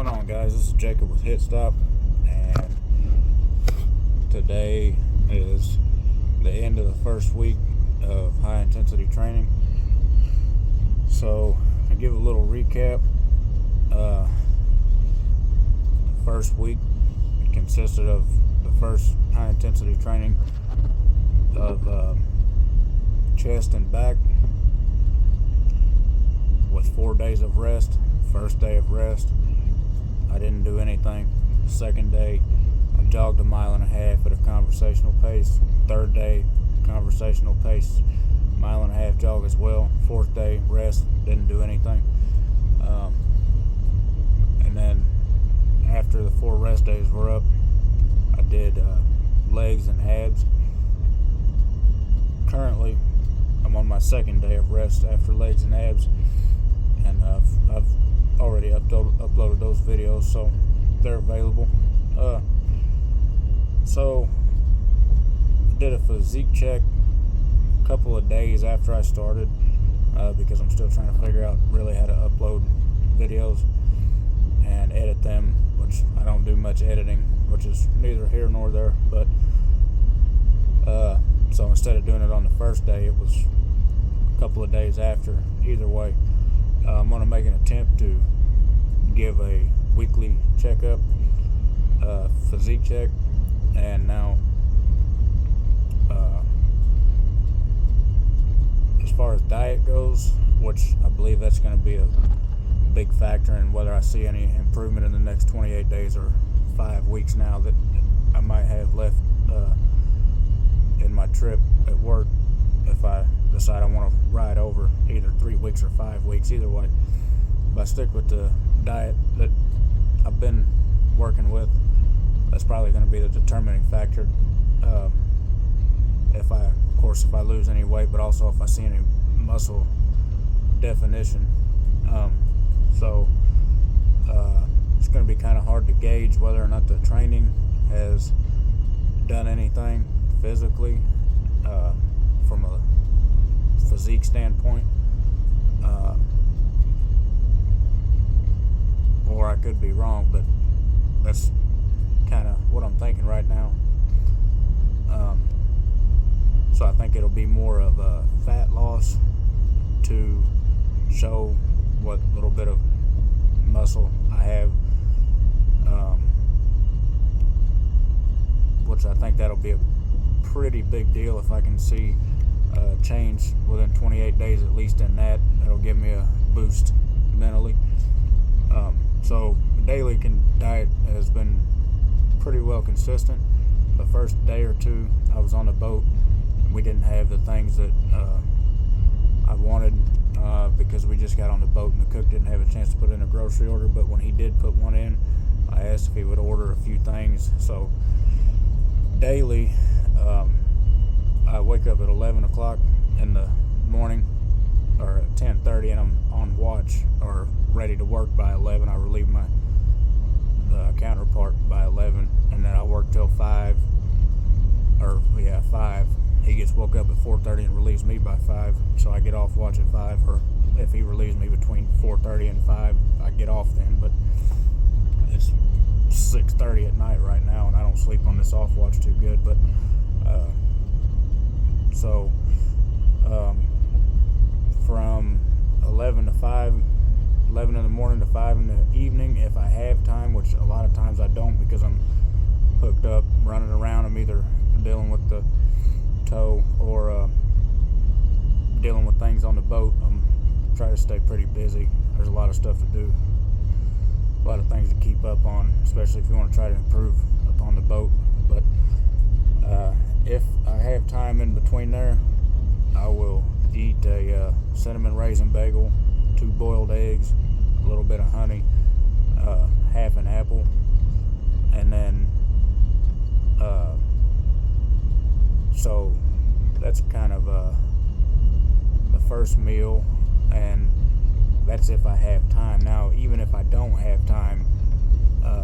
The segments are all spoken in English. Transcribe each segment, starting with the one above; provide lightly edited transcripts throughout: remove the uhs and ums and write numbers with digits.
going on, guys? This is Jacob with H.I.T, and today is the end of the first week of high intensity training. So I give a little recap. The first week consisted of the first high intensity training of chest and back with 4 days of rest. First day of rest, I didn't do anything. Second day, I jogged 1.5 miles at a conversational pace. Third day, conversational pace, 1.5 miles jog as well. Fourth day, rest, didn't do anything. And then after the 4 rest days were up, I did legs and abs. Currently, I'm on my second day of rest after legs and abs, and I've already uploaded those videos, so they're available. So I did a physique check a couple of days after I started, because I'm still trying to figure out really how to upload videos and edit them, which I don't do much editing, which is neither here nor there. But so instead of doing it on the first day, it was a couple of days after. Either way, I'm going to make an attempt to give a weekly checkup, physique check, and now as far as diet goes, which I believe that's going to be a big factor in whether I see any improvement in the next 28 days or 5 weeks now that I might have left in my trip at work, if I decide I want to ride over either 3 weeks or 5 weeks. Either way, if I stick with the diet that I've been working with, that's probably going to be the determining factor. If I lose any weight, but also if I see any muscle definition. So it's going to be kind of hard to gauge whether or not the training has done anything physically from a physique standpoint, or I could be wrong, but that's kind of what I'm thinking right now. So I think it'll be more of a fat loss to show what little bit of muscle I have, which I think that'll be a pretty big deal if I can see change within 28 days at least in that. That'll give me a boost mentally. So the daily diet has been pretty well consistent. The first day or two I was on the boat, we didn't have the things that I wanted, because we just got on the boat and the cook didn't have a chance to put in a grocery order. But when he did put one in, I asked if he would order a few things. So daily, I wake up at 11 o'clock in the morning, or at 10:30, and I'm on watch or ready to work by 11. I relieve my counterpart by 11, and then I work till 5. He gets woke up at 4:30 and relieves me by 5, so I get off watch at 5. Or if he relieves me between 4:30 and 5, I get off then. But it's 6:30 at night right now, and I don't sleep on this off watch too good. But so from 11 in the morning to 5 in the evening, if I have time, which a lot of times I don't because I'm hooked up running around. I'm either dealing with the tow or dealing with things on the boat. I'm trying to stay pretty busy. There's a lot of stuff to do, a lot of things to keep up on, especially if you want to try to improve upon the boat. But if I have time in between there, I will eat a cinnamon raisin bagel, 2 boiled eggs, a little bit of honey, half an apple, and then so that's kind of the first meal, and that's if I have time. Now, even if I don't have time,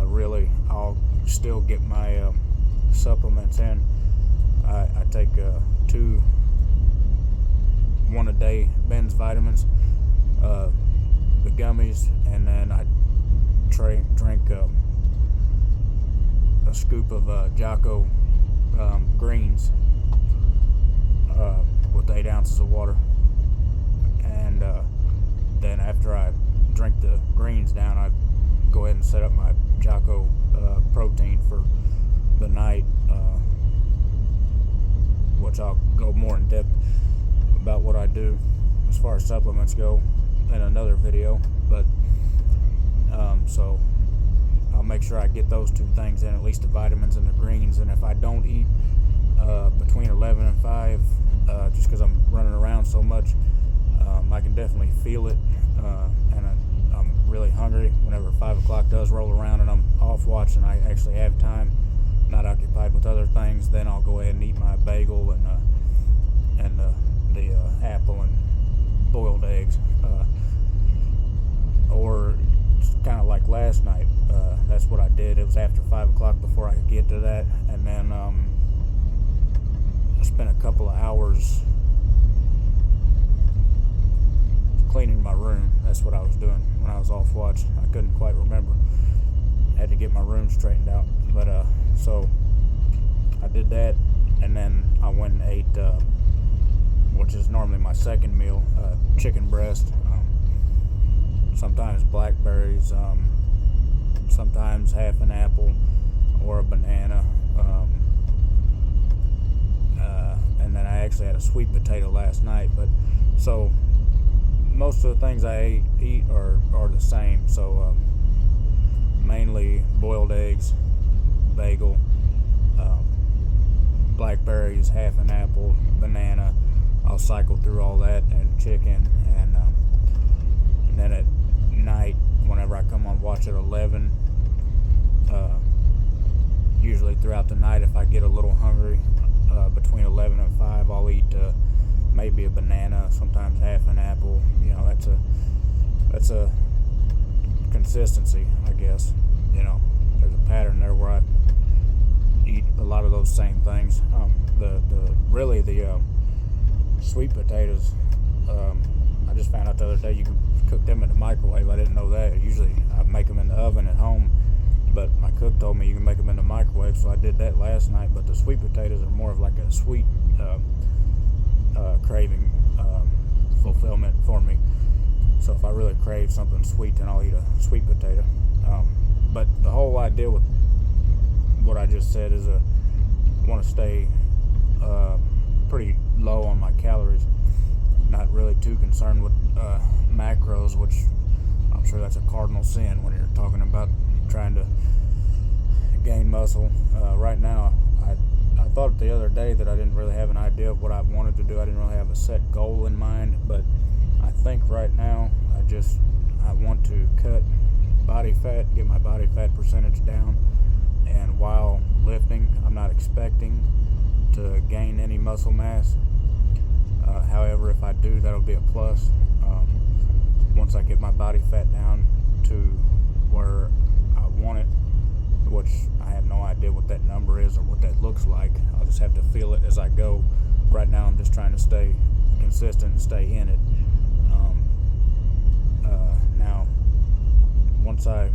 really, I'll still get my supplements in. I take 2 1-a-day Ben's vitamins, the gummies, and then I drink a scoop of Jocko greens with 8 ounces of water, and then after I drink the greens down, I go ahead and set up my Jocko protein for the night, which I'll go more in depth about what I do as far as supplements go in another video. But so I'll make sure I get those 2 things in, at least the vitamins and the greens. And if I don't eat between 11 and 5, just because I'm running around so much, I can definitely feel it, and I'm really hungry whenever 5 o'clock does roll around and I'm off watch and I actually have time, not occupied with other things. Then I'll go ahead and eat my bagel and the apple and boiled eggs, or kind of like last night. That's what I did. It was after 5 o'clock before I could get to that, and then I spent a couple of hours cleaning my room. That's what I was doing when I was off watch. I couldn't quite remember. I had to get my room straightened out. But so I did that, and then I went and ate, which is normally my second meal, chicken breast, sometimes blackberries, sometimes half an apple or a banana, and then I actually had a sweet potato last night. But so most of the things I eat are the same. So mainly boiled eggs, bagel, blackberries, half an apple, banana. I'll cycle through all that, and chicken, and then at night, whenever I come on watch at 11, usually throughout the night, if I get a little hungry, between 11 and 5, I'll eat maybe a banana, sometimes half an apple. You know, that's a consistency, I guess. You know, there's a pattern there where I eat a lot of those same things. The sweet potatoes, I just found out the other day you can cook them in the microwave. I didn't know that. Usually I make them in the oven at home, but my cook told me you can make them in the microwave, so I did that last night. But the sweet potatoes are more of like a sweet craving fulfillment for me. So if I really crave something sweet, then I'll eat a sweet potato. But the whole idea with what I just said is I want to stay pretty low on my calories, not really too concerned with macros, which I'm sure that's a cardinal sin when you're talking about trying to gain muscle. Right now, I thought the other day that I didn't really have an idea of what I wanted to do. I didn't really have a set goal in mind, but I think right now I want to cut body fat, get my body fat percentage down, and while lifting, I'm not expecting to gain any muscle mass. However, if I do, that'll be a plus. Once I get my body fat down to where I want it, which I have no idea what that number is or what that looks like. I'll just have to feel it as I go. Right now, I'm just trying to stay consistent and stay in it. Now, once I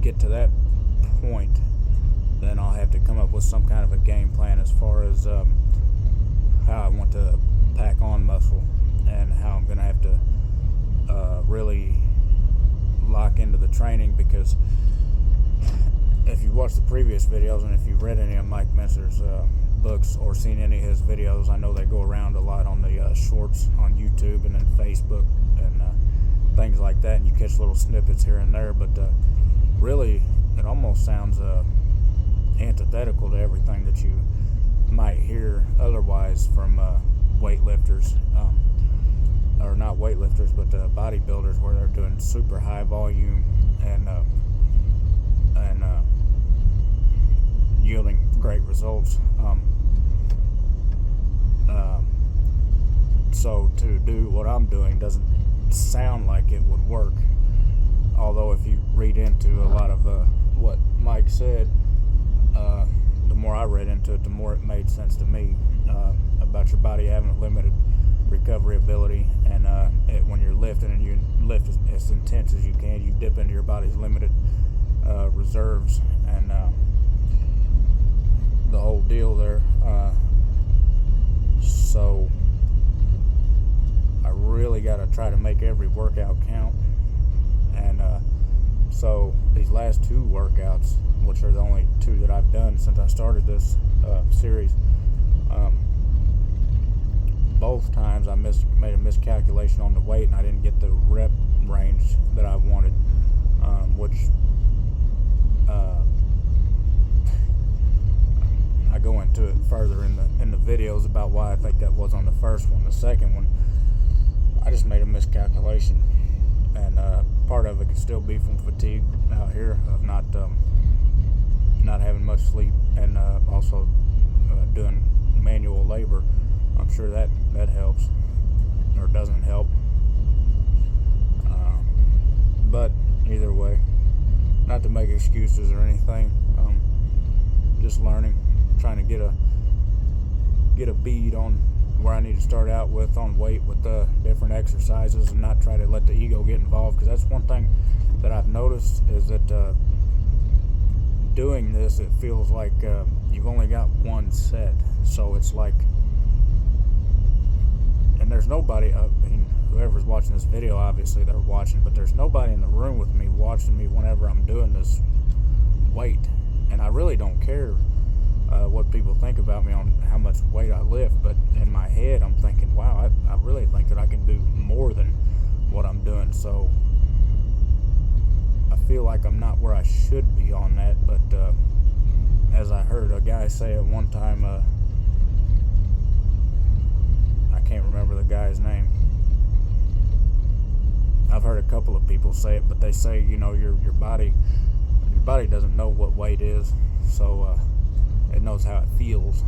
get to that point, then I'll have to come up with some kind of a game plan as far as how I want to pack on muscle and how I'm going to have to really lock into the training. Because if you watched the previous videos and if you've read any of Mike Messer's books or seen any of his videos, I know they go around a lot on the shorts on YouTube and then Facebook and things like that, and you catch little snippets here and there. But really, it almost sounds antithetical to everything that you might hear otherwise from weightlifters, or not weightlifters, but bodybuilders, where they're doing super high volume and yielding great results. So to do what I'm doing doesn't sound like it would work. Although if you read into a lot of what Mike said, the more I read into it, the more it made sense to me about your body having a limited recovery ability, and when you're lifting and you lift as intense as you can, you you dip into your body's limited reserves and the whole deal there. So I really got to try to make every workout count. And so these last 2 workouts, which are the only 2 that I've done since I started this series, both times I made a miscalculation on the weight, and I didn't get the rep range that I wanted, which I go into it further in the videos about why I think that was on the first one. The second one, I just made a miscalculation, and part of it could still be from fatigue out here of not having much sleep, and also doing manual labor. I'm sure that helps, or doesn't help. But either way, not to make excuses or anything. Just learning, trying to get a bead on where I need to start out with on weight with the different exercises, and not try to let the ego get involved, because that's one thing that I've noticed is that doing this, it feels like you've only got one set, so it's like, and there's nobody, I mean, whoever's watching this video, obviously they're watching, but there's nobody in the room with me watching me whenever I'm doing this weight, and I really don't care what people think about me on how much weight I lift, but in my head I'm thinking, wow, I really think that I can do more than what I'm doing. So I feel like I'm not where I should be on that, but as I heard a guy say at one time, I can't remember the guy's name. I've heard a couple of people say it, but they say, you know, your body doesn't know what weight is, so it knows how it feels,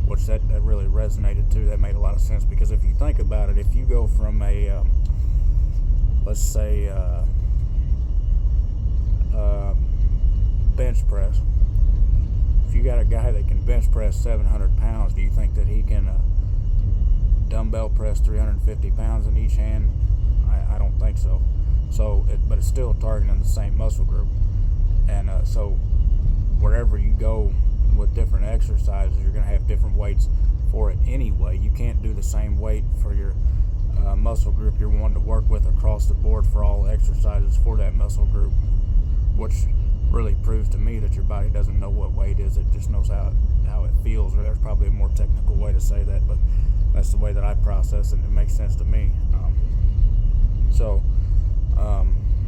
which that really resonated too. That made a lot of sense, because if you think about it, if you go from a let's say bench press, if you got a guy that can bench press 700 pounds, do you think that he can dumbbell press 350 pounds in each hand? I don't think so. But it's still targeting the same muscle group, and so wherever you go with different exercises, you're going to have different weights for it anyway. You can't do the same weight for your muscle group you're wanting to work with across the board for all exercises for that muscle group, which really proves to me that your body doesn't know what weight is. It just knows how it feels, or there's probably a more technical way to say that, but that's the way that I process it, and it makes sense to me.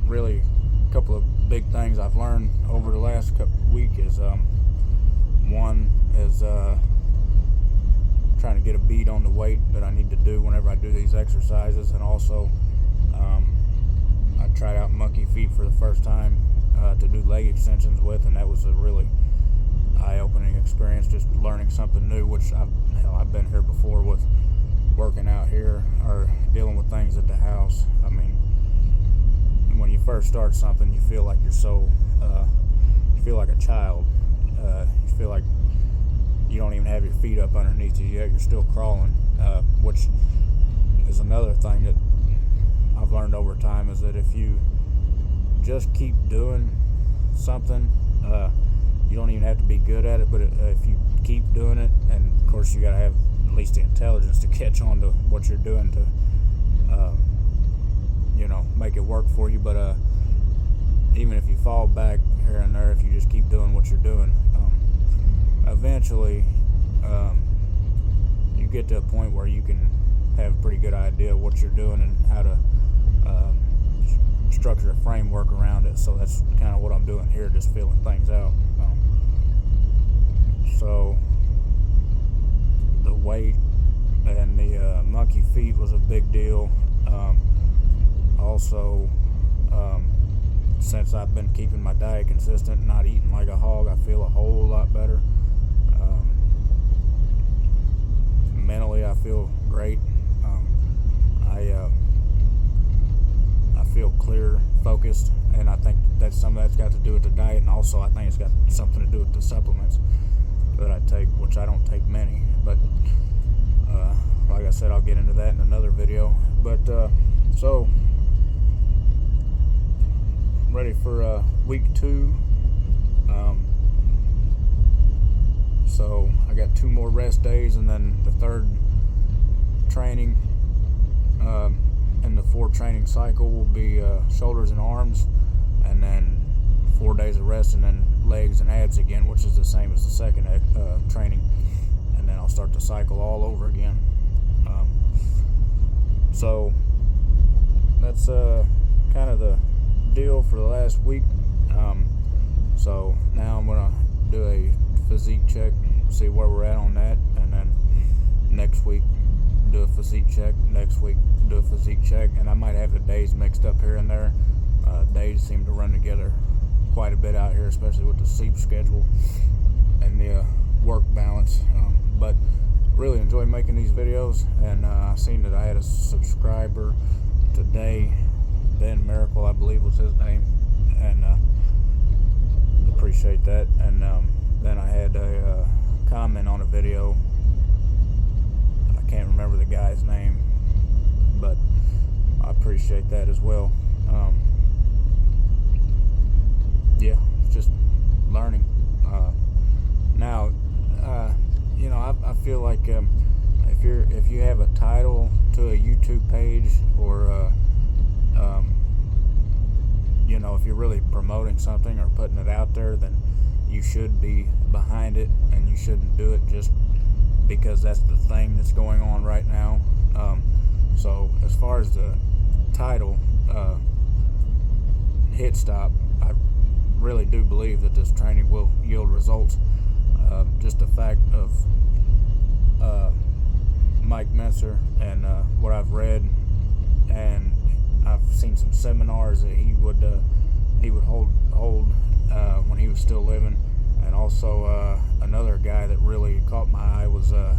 Really, a couple of big things I've learned over the last week is one is trying to get a bead on the weight that I need to do whenever I do these exercises, and also I tried out monkey feet for the first time to do leg extensions with, and that was a really eye-opening experience, just learning something new, which I've been here before with working out here or dealing with things at the house. I mean, when you first start something, you feel like you feel like a child. You feel like you don't even have your feet up underneath you yet. You're still crawling, which is another thing that I've learned over time, is that if you just keep doing something, you don't even have to be good at it, but if you keep doing it, and of course you got to have at least the intelligence to catch on to what you're doing to make it work for you. But even if you fall back here and there, if you just keep doing what you're doing, eventually you get to a point where you can have a pretty good idea of what you're doing and how to structure a framework around it. So that's kind of what I'm doing here, just feeling things out. So the weight and the monkey feet was a big deal. Also, since I've been keeping my diet consistent and not eating like a hog, I feel a whole lot better. Mentally, I feel great. I feel clear, focused, and I think that some of that's got to do with the diet, and also I think it's got something to do with the supplements that I take, which I don't take many, but like I said, I'll get into that in another video. But so ready for week 2. So I got 2 more rest days, and then the 3rd training in the 4 training cycle will be shoulders and arms, and then 4 days of rest, and then legs and abs again, which is the same as the 2nd training, and then I'll start the cycle all over again. So that's kind of the deal for the last week. So now I'm gonna do a physique check, see where we're at on that, and then next week do a physique check, next week do a physique check, and I might have the days mixed up here and there. Days seem to run together quite a bit out here, especially with the sleep schedule and the work balance, but really enjoy making these videos. And I seen that I had a subscriber today, Ben Miracle I believe was his name, and appreciate that. And then I had a comment on a video. I can't remember the guy's name, but I appreciate that as well. Yeah, just learning. Now, you know, I feel like if you have a title to a YouTube page, or you know, if you're really promoting something or putting it out there, then you should be behind it, and you shouldn't do it just because that's the thing that's going on right now. So as far as the title, Hit Stop, I really do believe that this training will yield results. Just the fact of Mike Menser and what I've read, and I've seen some seminars that he would hold when he was still living. And also another guy that really caught my eye was I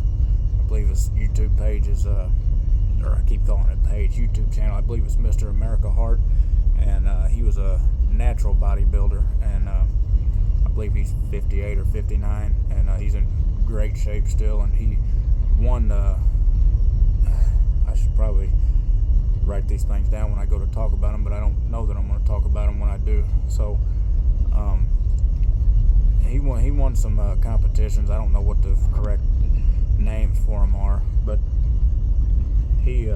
believe his YouTube page is or I keep calling it page, YouTube channel, I believe it's Mr. America Heart, and he was a natural bodybuilder, and I believe he's 58 or 59, and he's in great shape still, and he won I should probably write these things down when I go to talk about them, but I don't know that I'm going to talk about them when I do. So he won some competitions. I don't know what the correct names for them are, but he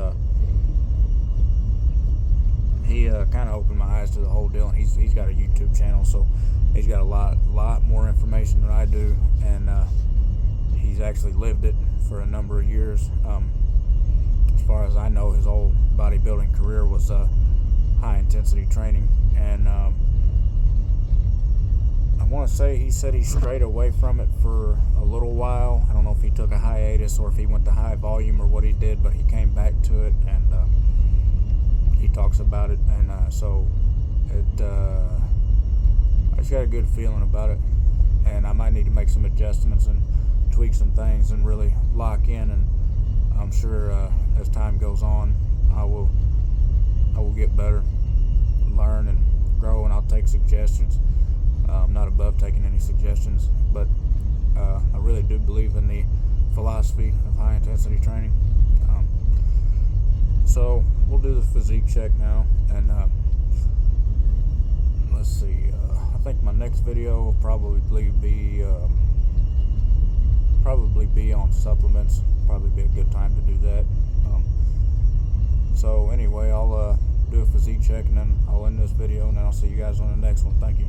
kind of opened my eyes to the whole deal, and he's got a YouTube channel, so he's got a lot more information than I do, and he's actually lived it for a number of years. As far as I know, his whole bodybuilding career was high intensity training, and I want to say he said he strayed away from it for a little while. I don't know if he took a hiatus or if he went to high volume or what he did, but he came back to it, and he talks about it, and so it I just got a good feeling about it, and I might need to make some adjustments and tweak some things and really lock in, and I'm sure as time goes on I will get better, learn and grow, and I'll take suggestions. I'm not above taking any suggestions, but I really do believe in the philosophy of high intensity training. So we'll do the physique check now, and let's see, I think my next video will probably be on supplements. Probably be a good time to do that. So anyway, I'll do a physique check, and then I'll end this video, and then I'll see you guys on the next one. Thank you.